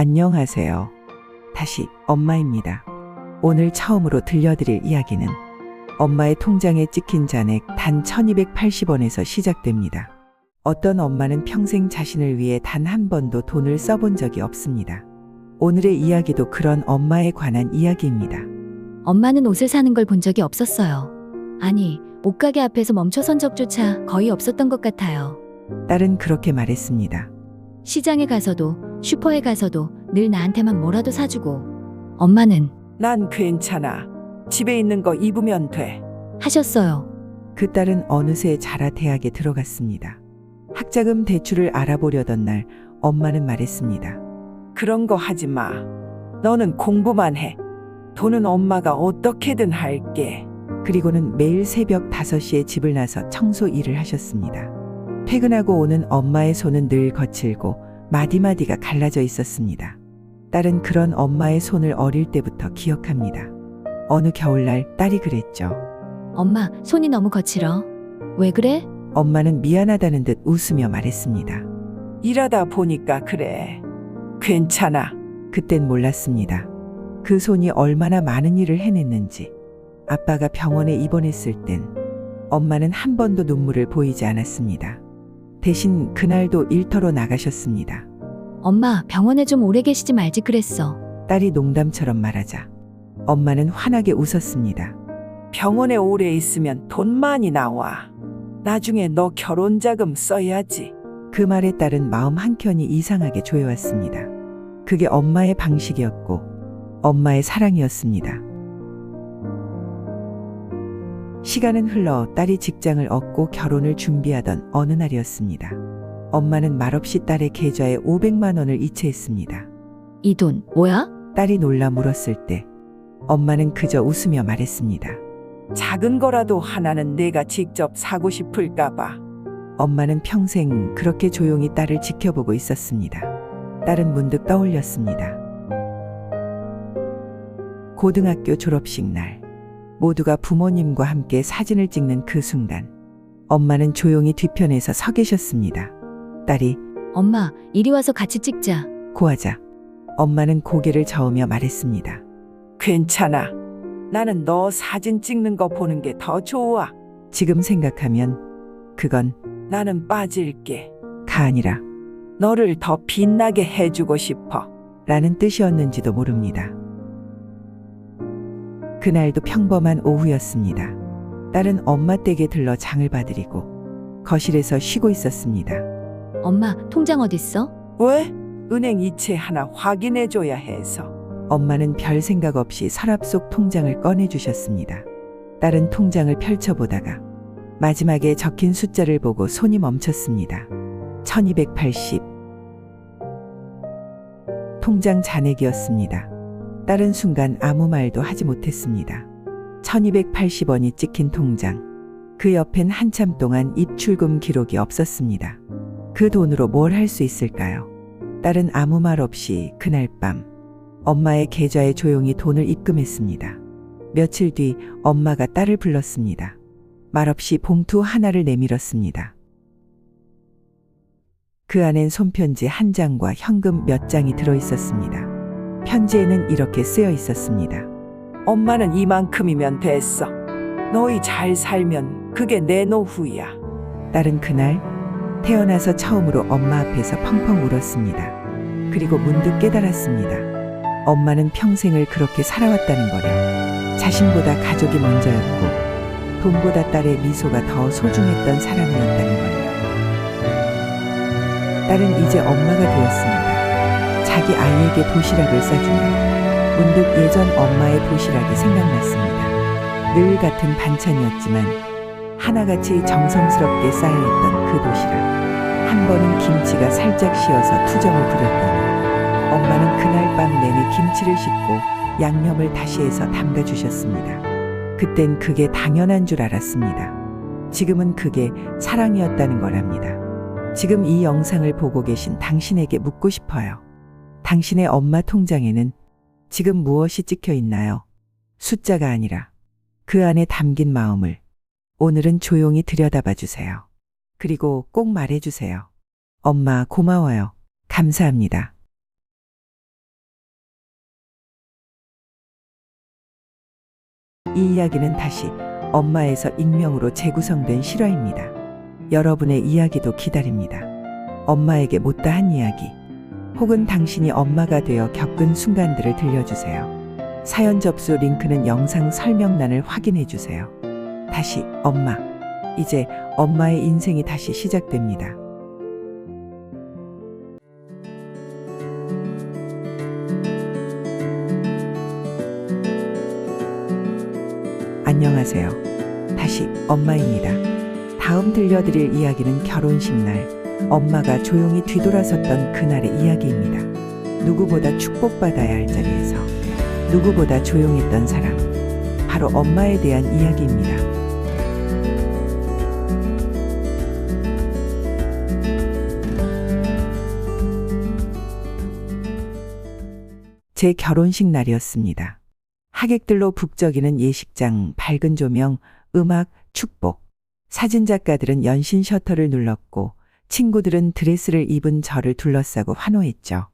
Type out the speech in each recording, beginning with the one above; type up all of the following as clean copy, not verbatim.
안녕하세요. 다시 엄마입니다. 오늘 처음으로 들려드릴 이야기는 엄마의 통장에 찍힌 잔액 단 1280원에서 시작됩니다. 어떤 엄마는 평생 자신을 위해 단 한 번도 돈을 써본 적이 없습니다. 오늘의 이야기도 그런 엄마에 관한 이야기입니다. 엄마는 옷을 사는 걸 본 적이 없었어요. 아니, 옷가게 앞에서 멈춰선 적조차 거의 없었던 것 같아요. 딸은 그렇게 말했습니다. 시장에 가서도 슈퍼에 가서도 늘 나한테만 뭐라도 사주고 엄마는 난 괜찮아. 집에 있는 거 입으면 돼. 하셨어요. 그 딸은 어느새 자라 대학에 들어갔습니다. 학자금 대출을 알아보려던 날 엄마는 말했습니다. 그런 거 하지 마. 너는 공부만 해. 돈은 엄마가 어떻게든 할게. 그리고는 매일 새벽 5시에 집을 나서 청소 일을 하셨습니다. 퇴근하고 오는 엄마의 손은 늘 거칠고 마디마디가 갈라져 있었습니다. 딸은 그런 엄마의 손을 어릴 때부터 기억합니다. 어느 겨울날 딸이 그랬죠. 엄마, 손이 너무 거칠어. 왜 그래? 엄마는 미안하다는 듯 웃으며 말했습니다. 일하다 보니까 그래. 괜찮아. 그땐 몰랐습니다. 그 손이 얼마나 많은 일을 해냈는지. 아빠가 병원에 입원했을 땐 엄마는 한 번도 눈물을 보이지 않았습니다. 대신 그날도 일터로 나가셨습니다. 엄마, 병원에 좀 오래 계시지 말지 그랬어. 딸이 농담처럼 말하자 엄마는 환하게 웃었습니다. 병원에 오래 있으면 돈 많이 나와. 나중에 너 결혼 자금 써야지. 그 말에 딸은 마음 한켠이 이상하게 조여왔습니다. 그게 엄마의 방식이었고 엄마의 사랑이었습니다. 시간은 흘러 딸이 직장을 얻고 결혼을 준비하던 어느 날이었습니다. 엄마는 말없이 딸의 계좌에 500만 원을 이체했습니다. 이 돈 뭐야? 딸이 놀라 물었을 때 엄마는 그저 웃으며 말했습니다. 작은 거라도 하나는 내가 직접 사고 싶을까 봐. 엄마는 평생 그렇게 조용히 딸을 지켜보고 있었습니다. 딸은 문득 떠올렸습니다. 고등학교 졸업식 날, 모두가 부모님과 함께 사진을 찍는 그 순간, 엄마는 조용히 뒤편에서 서 계셨습니다. 딸이 엄마, 이리 와서 같이 찍자. 고하자 엄마는 고개를 저으며 말했습니다. 괜찮아. 나는 너 사진 찍는 거 보는 게 더 좋아. 지금 생각하면 그건 나는 빠질게. 가 아니라 너를 더 빛나게 해주고 싶어. 라는 뜻이었는지도 모릅니다. 그날도 평범한 오후였습니다. 딸은 엄마 댁에 들러 장을 봐드리고 거실에서 쉬고 있었습니다. 엄마, 통장 어딨어? 왜? 은행 이체 하나 확인해줘야 해서. 엄마는 별 생각 없이 서랍 속 통장을 꺼내주셨습니다. 딸은 통장을 펼쳐보다가 마지막에 적힌 숫자를 보고 손이 멈췄습니다. 1280. 통장 잔액이었습니다. 딸은 순간 아무 말도 하지 못했습니다. 1280원이 찍힌 통장. 그 옆엔 한참 동안 입출금 기록이 없었습니다. 그 돈으로 뭘 할 수 있을까요? 딸은 아무 말 없이 그날 밤 엄마의 계좌에 조용히 돈을 입금했습니다. 며칠 뒤 엄마가 딸을 불렀습니다. 말없이 봉투 하나를 내밀었습니다. 그 안엔 손편지 한 장과 현금 몇 장이 들어있었습니다. 편지에는 이렇게 쓰여 있었습니다. 엄마는 이만큼이면 됐어. 너희 잘 살면 그게 내 노후야. 딸은 그날 태어나서 처음으로 엄마 앞에서 펑펑 울었습니다. 그리고 문득 깨달았습니다. 엄마는 평생을 그렇게 살아왔다는 거를. 자신보다 가족이 먼저였고 돈보다 딸의 미소가 더 소중했던 사람이었다는 거예요. 딸은 이제 엄마가 되었습니다. 자기 아이에게 도시락을 싸주며 문득 예전 엄마의 도시락이 생각났습니다. 늘 같은 반찬이었지만 하나같이 정성스럽게 쌓여있던 그 도시락. 한 번은 김치가 살짝 쉬어서 투정을 부렸더니 엄마는 그날 밤 내내 김치를 씻고 양념을 다시 해서 담가주셨습니다. 그땐 그게 당연한 줄 알았습니다. 지금은 그게 사랑이었다는 거랍니다. 지금 이 영상을 보고 계신 당신에게 묻고 싶어요. 당신의 엄마 통장에는 지금 무엇이 찍혀 있나요? 숫자가 아니라 그 안에 담긴 마음을 오늘은 조용히 들여다봐 주세요. 그리고 꼭 말해주세요. 엄마 고마워요. 감사합니다. 이 이야기는 다시 엄마에서 익명으로 재구성된 실화입니다. 여러분의 이야기도 기다립니다. 엄마에게 못다한 이야기, 혹은 당신이 엄마가 되어 겪은 순간들을 들려주세요. 사연 접수 링크는 영상 설명란을 확인해 주세요. 다시 엄마. 이제 엄마의 인생이 다시 시작됩니다. 안녕하세요. 다시 엄마입니다. 다음 들려드릴 이야기는 결혼식 날 엄마가 조용히 뒤돌아섰던 그날의 이야기입니다. 누구보다 축복받아야 할 자리에서 누구보다 조용했던 사람, 바로 엄마에 대한 이야기입니다. 제 결혼식 날이었습니다. 하객들로 북적이는 예식장, 밝은 조명, 음악, 축복. 사진작가들은 연신 셔터를 눌렀고 친구들은 드레스를 입은 저를 둘러싸고 환호했죠.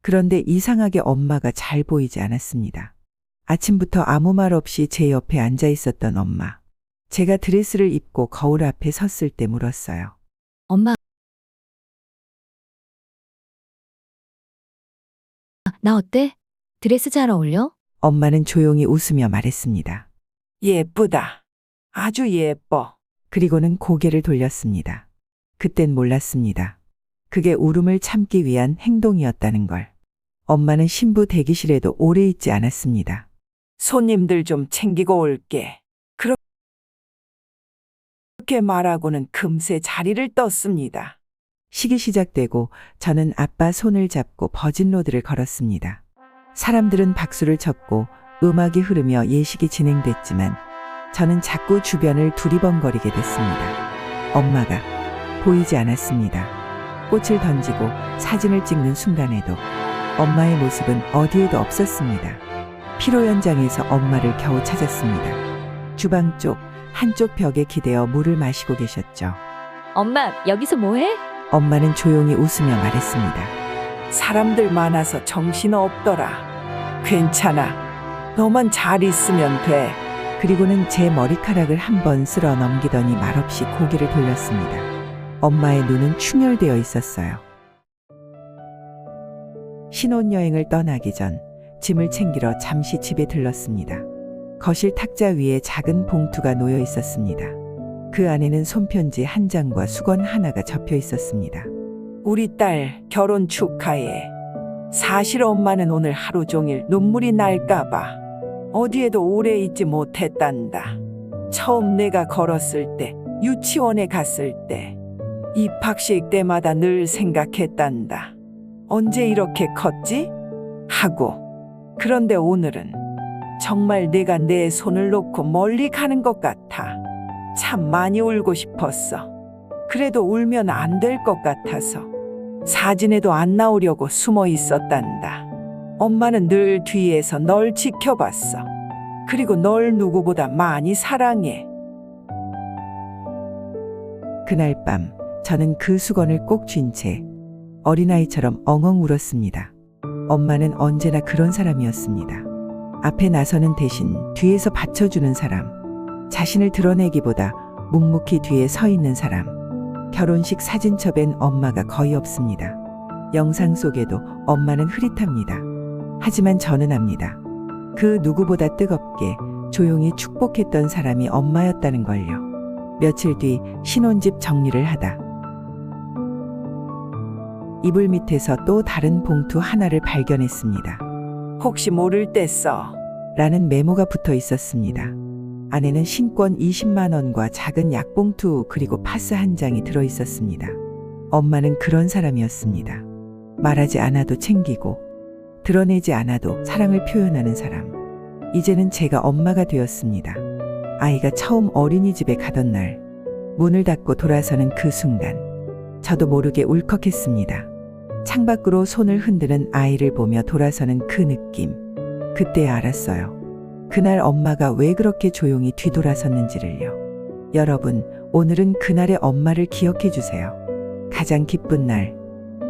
그런데 이상하게 엄마가 잘 보이지 않았습니다. 아침부터 아무 말 없이 제 옆에 앉아 있었던 엄마. 제가 드레스를 입고 거울 앞에 섰을 때 물었어요. 엄마, 나 어때? 드레스 잘 어울려? 엄마는 조용히 웃으며 말했습니다. 예쁘다. 아주 예뻐. 그리고는 고개를 돌렸습니다. 그땐 몰랐습니다. 그게 울음을 참기 위한 행동이었다는 걸. 엄마는 신부 대기실에도 오래 있지 않았습니다. 손님들 좀 챙기고 올게. 그렇게 말하고는 금세 자리를 떴습니다. 식이 시작되고 저는 아빠 손을 잡고 버진로드를 걸었습니다. 사람들은 박수를 쳤고 음악이 흐르며 예식이 진행됐지만 저는 자꾸 주변을 두리번거리게 됐습니다. 엄마가 보이지 않았습니다. 꽃을 던지고 사진을 찍는 순간에도 엄마의 모습은 어디에도 없었습니다. 피로 연장에서 엄마를 겨우 찾았습니다. 주방 쪽 한쪽 벽에 기대어 물을 마시고 계셨죠. 엄마, 여기서 뭐해? 엄마는 조용히 웃으며 말했습니다. 사람들 많아서 정신없더라. 괜찮아. 너만 잘 있으면 돼. 그리고는 제 머리카락을 한 번 쓸어 넘기더니 말없이 고개를 돌렸습니다. 엄마의 눈은 충혈되어 있었어요. 신혼여행을 떠나기 전 짐을 챙기러 잠시 집에 들렀습니다. 거실 탁자 위에 작은 봉투가 놓여 있었습니다. 그 안에는 손편지 한 장과 수건 하나가 접혀 있었습니다. 우리 딸 결혼 축하해. 사실 엄마는 오늘 하루 종일 눈물이 날까봐 어디에도 오래 있지 못했단다. 처음 내가 걸었을 때, 유치원에 갔을 때, 입학식 때마다 늘 생각했단다. 언제 이렇게 컸지? 하고. 그런데 오늘은 정말 내가 내 손을 놓고 멀리 가는 것 같아. 참 많이 울고 싶었어. 그래도 울면 안 될 것 같아서 사진에도 안 나오려고 숨어 있었단다. 엄마는 늘 뒤에서 널 지켜봤어. 그리고 널 누구보다 많이 사랑해. 그날 밤 저는 그 수건을 꼭 쥔 채 어린아이처럼 엉엉 울었습니다. 엄마는 언제나 그런 사람이었습니다. 앞에 나서는 대신 뒤에서 받쳐주는 사람. 자신을 드러내기보다 묵묵히 뒤에 서 있는 사람. 결혼식 사진첩엔 엄마가 거의 없습니다. 영상 속에도 엄마는 흐릿합니다. 하지만 저는 압니다. 그 누구보다 뜨겁게 조용히 축복했던 사람이 엄마였다는 걸요. 며칠 뒤 신혼집 정리를 하다 이불 밑에서 또 다른 봉투 하나를 발견했습니다. 혹시 모를 때 써. 라는 메모가 붙어 있었습니다. 안에는 신권 20만 원과 작은 약봉투 그리고 파스 한 장이 들어 있었습니다. 엄마는 그런 사람이었습니다. 말하지 않아도 챙기고 드러내지 않아도 사랑을 표현하는 사람. 이제는 제가 엄마가 되었습니다. 아이가 처음 어린이집에 가던 날 문을 닫고 돌아서는 그 순간 저도 모르게 울컥했습니다. 창밖으로 손을 흔드는 아이를 보며 돌아서는 그 느낌. 그때 알았어요. 그날 엄마가 왜 그렇게 조용히 뒤돌아섰는지를요. 여러분, 오늘은 그날의 엄마를 기억해 주세요. 가장 기쁜 날,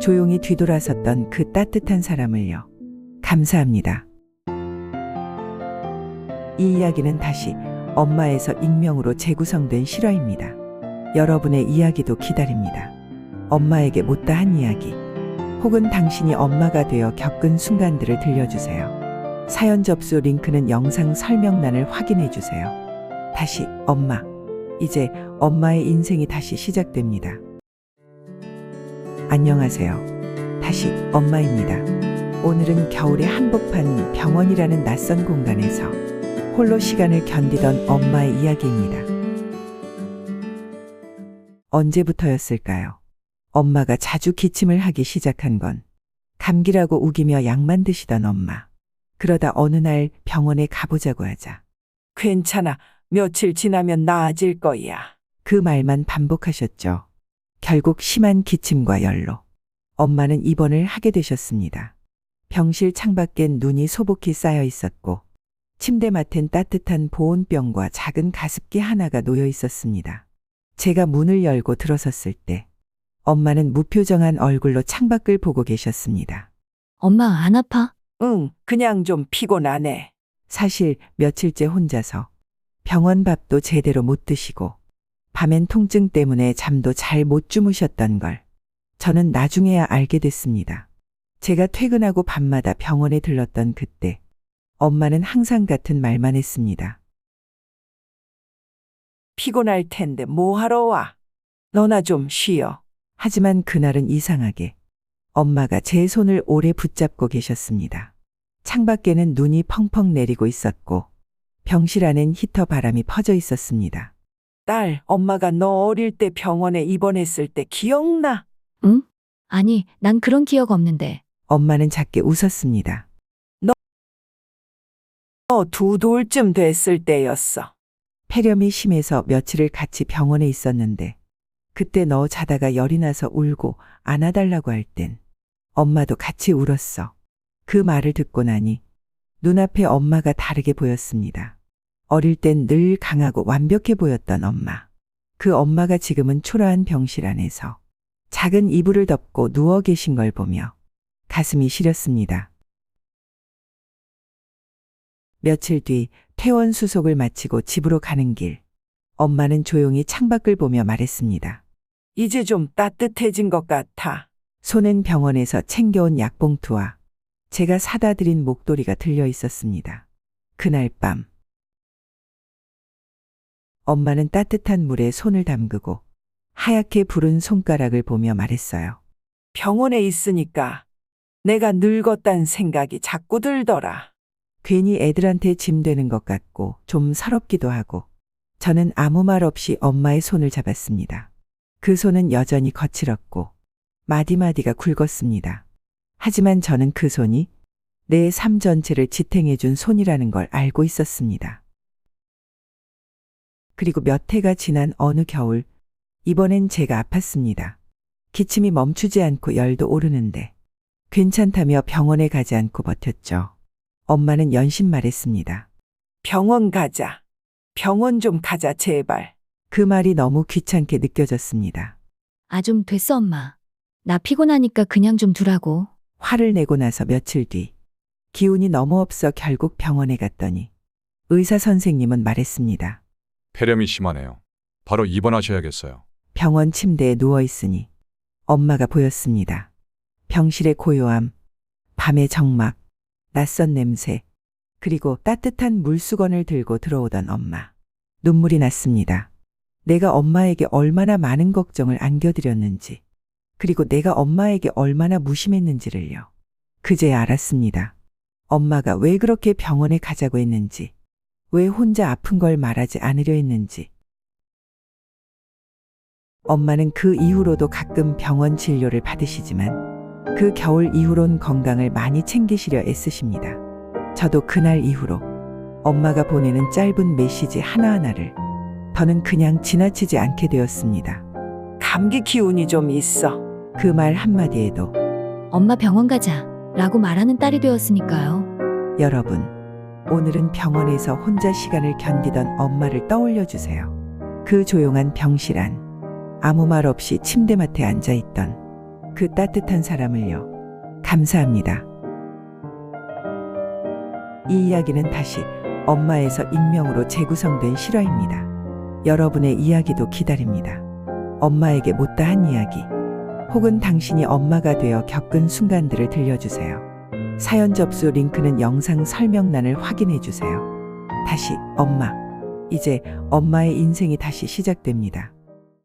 조용히 뒤돌아섰던 그 따뜻한 사람을요. 감사합니다. 이 이야기는 다시 엄마에서 익명으로 재구성된 실화입니다. 여러분의 이야기도 기다립니다. 엄마에게 못다한 이야기, 혹은 당신이 엄마가 되어 겪은 순간들을 들려주세요. 사연 접수 링크는 영상 설명란을 확인해 주세요. 다시 엄마. 이제 엄마의 인생이 다시 시작됩니다. 안녕하세요. 다시 엄마입니다. 오늘은 겨울의 한복판 병원이라는 낯선 공간에서 홀로 시간을 견디던 엄마의 이야기입니다. 언제부터였을까요? 엄마가 자주 기침을 하기 시작한 건 감기라고 우기며 약만 드시던 엄마. 그러다 어느 날 병원에 가보자고 하자 괜찮아. 며칠 지나면 나아질 거야. 그 말만 반복하셨죠. 결국 심한 기침과 열로 엄마는 입원을 하게 되셨습니다. 병실 창밖엔 눈이 소복히 쌓여 있었고 침대맡엔 따뜻한 보온병과 작은 가습기 하나가 놓여 있었습니다. 제가 문을 열고 들어섰을 때 엄마는 무표정한 얼굴로 창밖을 보고 계셨습니다. 엄마 안 아파? 응, 그냥 좀 피곤하네. 사실 며칠째 혼자서 병원 밥도 제대로 못 드시고 밤엔 통증 때문에 잠도 잘 못 주무셨던 걸 저는 나중에야 알게 됐습니다. 제가 퇴근하고 밤마다 병원에 들렀던 그때 엄마는 항상 같은 말만 했습니다. 피곤할 텐데 뭐하러 와? 너나 좀 쉬어. 하지만 그날은 이상하게 엄마가 제 손을 오래 붙잡고 계셨습니다. 창밖에는 눈이 펑펑 내리고 있었고 병실 안엔 히터 바람이 퍼져 있었습니다. 딸, 엄마가 너 어릴 때 병원에 입원했을 때 기억나? 응? 아니, 난 그런 기억 없는데. 엄마는 작게 웃었습니다. 너 2돌쯤 됐을 때였어. 폐렴이 심해서 며칠을 같이 병원에 있었는데 그때 너 자다가 열이 나서 울고 안아달라고 할 땐 엄마도 같이 울었어. 그 말을 듣고 나니 눈앞에 엄마가 다르게 보였습니다. 어릴 땐 늘 강하고 완벽해 보였던 엄마. 그 엄마가 지금은 초라한 병실 안에서 작은 이불을 덮고 누워 계신 걸 보며 가슴이 시렸습니다. 며칠 뒤 퇴원 수속을 마치고 집으로 가는 길, 엄마는 조용히 창밖을 보며 말했습니다. 이제 좀 따뜻해진 것 같아. 손엔 병원에서 챙겨온 약봉투와 제가 사다 드린 목도리가 들려 있었습니다. 그날 밤 엄마는 따뜻한 물에 손을 담그고 하얗게 부른 손가락을 보며 말했어요. 병원에 있으니까 내가 늙었단 생각이 자꾸 들더라. 괜히 애들한테 짐 되는 것 같고 좀 서럽기도 하고 저는 아무 말 없이 엄마의 손을 잡았습니다. 그 손은 여전히 거칠었고 마디마디가 굵었습니다. 하지만 저는 그 손이 내 삶 전체를 지탱해준 손이라는 걸 알고 있었습니다. 그리고 몇 해가 지난 어느 겨울, 이번엔 제가 아팠습니다. 기침이 멈추지 않고 열도 오르는데 괜찮다며 병원에 가지 않고 버텼죠. 엄마는 연신 말했습니다. 병원 가자. 병원 좀 가자, 제발. 그 말이 너무 귀찮게 느껴졌습니다. 아, 좀 됐어, 엄마. 나 피곤하니까 그냥 좀 두라고. 화를 내고 나서 며칠 뒤 기운이 너무 없어 결국 병원에 갔더니 의사 선생님은 말했습니다. 폐렴이 심하네요. 바로 입원하셔야겠어요. 병원 침대에 누워 있으니 엄마가 보였습니다. 병실의 고요함, 밤의 적막, 낯선 냄새, 그리고 따뜻한 물수건을 들고 들어오던 엄마. 눈물이 났습니다. 내가 엄마에게 얼마나 많은 걱정을 안겨드렸는지, 그리고 내가 엄마에게 얼마나 무심했는지를요. 그제야 알았습니다. 엄마가 왜 그렇게 병원에 가자고 했는지, 왜 혼자 아픈 걸 말하지 않으려 했는지. 엄마는 그 이후로도 가끔 병원 진료를 받으시지만 그 겨울 이후론 건강을 많이 챙기시려 애쓰십니다. 저도 그날 이후로 엄마가 보내는 짧은 메시지 하나하나를 더는 그냥 지나치지 않게 되었습니다. 감기 기운이 좀 있어. 그 말 한마디에도 엄마 병원 가자. 라고 말하는 딸이 되었으니까요. 여러분, 오늘은 병원에서 혼자 시간을 견디던 엄마를 떠올려 주세요. 그 조용한 병실 안, 아무 말 없이 침대맡에 앉아있던 그 따뜻한 사람을요. 감사합니다. 이 이야기는 다시 엄마에서 익명으로 재구성된 실화입니다. 여러분의 이야기도 기다립니다. 엄마에게 못다한 이야기, 혹은 당신이 엄마가 되어 겪은 순간들을 들려주세요. 사연 접수 링크는 영상 설명란을 확인해 주세요. 다시 엄마. 이제 엄마의 인생이 다시 시작됩니다.